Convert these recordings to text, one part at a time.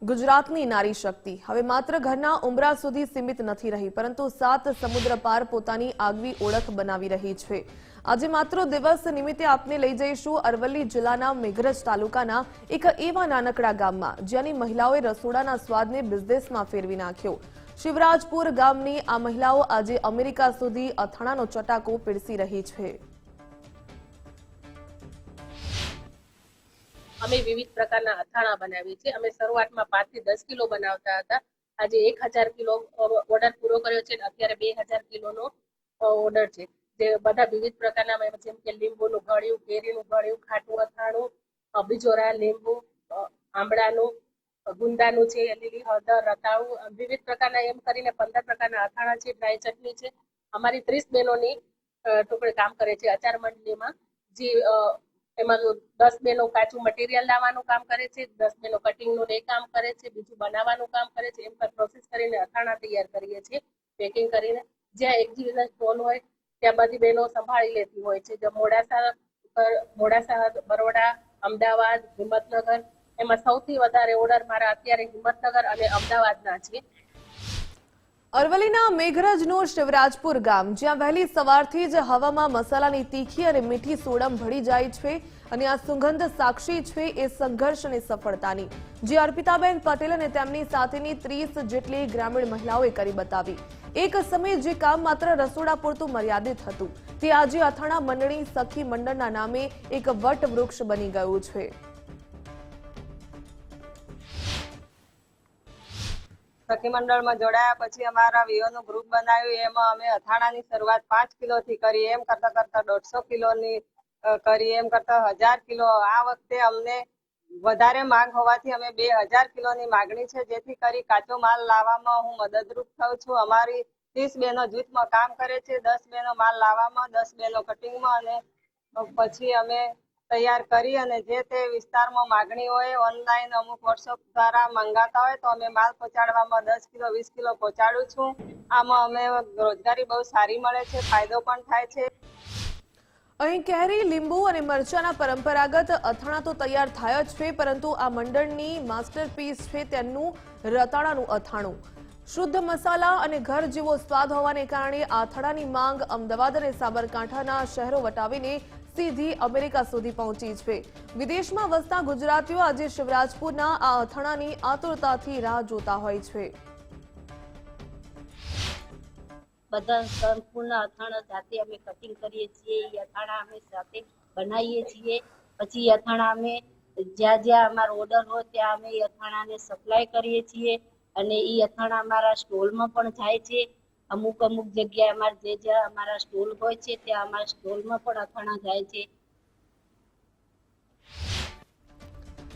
ગુજરાતની નારી શક્તિ હવે માત્ર ઘરના ઉંબરા સુધી સીમિત નથી રહી, પરંતુ 7 સમુદ્ર પાર પોતાની આગવી ઓળખ બનાવી રહી છે। આજે માત્ર દિવસ નિમિત્તે આપને લઈ જઈશું અરવલ્લી જિલ્લાના મેઘરજ તાલુકાના એક એવા નાનકડા ગામમાં જ્યાંની મહિલાઓએ રસોડાના સ્વાદને બિઝનેસમાં ફેરવી નાખ્યો। શિવરાજપુર ગામની આ મહિલાઓ આજે અમેરિકા સુધી અથાણાનો ચટાકો પીરસી રહી છે। અમે વિવિધ પ્રકારના અથાણા બનાવીએ છીએ। અમે શરૂઆતમાં 5 થી 10 કિલો બનાવતા હતા। આજે 1000 કિલો ઓર્ડર પૂરો કર્યો છે અને અત્યારે 2000 કિલોનો ઓર્ડર છે। જે બધા વિવિધ પ્રકારના જેમ કે લીંબુનું ગળ્યું, કેરીનું ગળ્યું, ખાટું અથાણું, બીજોરા, લીંબુ, આંબળાનું, ગુંદાનું છે, લીલી હળદર, રતાળું, વિવિધ પ્રકારના એમ કરીને 15 પ્રકારના અથાણા છે। ડ્રાય ચટણી છે। અમારી 30 બહેનોની ટુકડી કામ કરે છે અચાર મંડળીમાં। જે એમાં 10 બહેનો કાચું મટીરિયલ લાવવાનું કામ કરે છે, 10 બહેનો કટિંગનું એ કામ કરે છે, બીજું બનાવવાનું કામ કરે છે। એમ પ્રોસેસ કરીને અથાણા તૈયાર કરીએ છીએ પેકિંગ કરીને। જ્યાં એક્ઝિબિશન સ્ટોલ હોય ત્યાં બધી બહેનો સંભાળી લેતી હોય છે। જે મોડાસા, બરોડા, અમદાવાદ, હિંમતનગર, એમાં સૌથી વધારે ઓર્ડર મારા અત્યારે હિંમતનગર અને અમદાવાદના છે। અરવલ્લીના મેઘરજનું શિવરાજપુર ગામ, જ્યાં વહેલી સવારથી જ હવામાં મસાલાની તીખી અને મીઠી સોડમ ભળી જાય છે અને આ સુગંધ સાક્ષી છે એ સંઘર્ષ અને સફળતાની, જે અર્પિતાબેન પટેલ અને તેમની સાથેની 30 જેટલી ગ્રામીણ મહિલાઓએ કરી બતાવી। એક સમયે જે કામ માત્ર રસોડા પૂરતું મર્યાદિત હતું, તે આજે અથાણા મંડળી સખી મંડળના નામે એક વટવૃક્ષ બની ગયું છે। સખી મંડળમાં જોડાયા પછી અમારા વિયોનું ગ્રુપ બનાવ્યું। એમાં અમે અથાણાની શરૂઆત 5 કિલોથી કરી, એમ કરતા 150 કિલોની કરી, એમ કરતા 1000 કિલો। આ વખતે અમને વધારે માંગ હોવાથી અમે 2000 કિલોની માગણી છે, જેથી કરી કાચો માલ લાવવામાં હું મદદરૂપ થઉં છું। અમારી 30 બહેનો જૂથમાં કામ કરે છે, 10 બહેનો માલ લાવવામાં, 10 બહેનો કટિંગમાં, અને પછી અમે તૈયાર કરી અને જે તે વિસ્તારમાં માગણી હોય ઓનલાઈન અમુક વોટ્સઅપ દ્વારા મંગાતા હોય તો અમે માલ પહોંચાડવામાં 10 કિલો 20 કિલો પહોંચાડું છું। આમાં અમે રોજગારી બહુ સારી મળે છે, ફાયદો પણ થાય છે। અહીં કેરી, લીંબુ અને મરચાના પરંપરાગત અથાણા તો તૈયાર થાય જ છે, પરંતુ આ મંડળની માસ્ટરપીસ છે તેનું રતાળાનું અથાણું। શુદ્ધ મસાલા અને ઘર જેવો સ્વાદ હોવાને કારણે આ અથાણાની માંગ અમદાવાદ અને સાબરકાંઠાના શહેરો વટાવીને સીધી અમેરિકા સુધી પહોંચી છે। વિદેશમાં વસતા ગુજરાતીઓ આજે શિવરાજપુરના આ અથાણાની આતુરતાથી રાહ જોતા હોય છે। બધા સંપૂર્ણ અથાણા જાતે અમે કટિંગ કરીએ છીએ, એ અથાણા અમે જાતે બનાવીએ છીએ। પછી અથાણા અમે જ્યાં જ્યાં અમારો ઓર્ડર હોય ત્યાં અમે એ અથાણાને સપ્લાય કરીએ છીએ અને એ અથાણા અમારા સ્ટોલમાં પણ જાય છે। અમુક જગ્યાએ અમારે જ્યાં અમારા સ્ટોલ હોય છે ત્યાં અમારા સ્ટોલમાં પણ અથાણા જાય છે।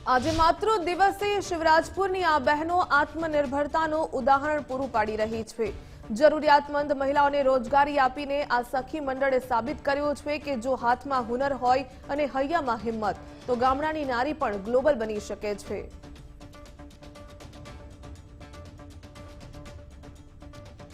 આજે માત્ર દિવસે શિવરાજપુરની આ બહેનો આત્મનિર્ભરતાનું ઉદાહરણ પૂરું પાડી રહી છે। જરૂરિયાતમંદ મહિલાઓને રોજગારી આપીને આ સખી મંડળે સાબિત કર્યું છે કે જો હાથમાં હુનર હોય અને હૈયામાં હિંમત, તો ગામડાની નારી પણ ગ્લોબલ બની શકે છે।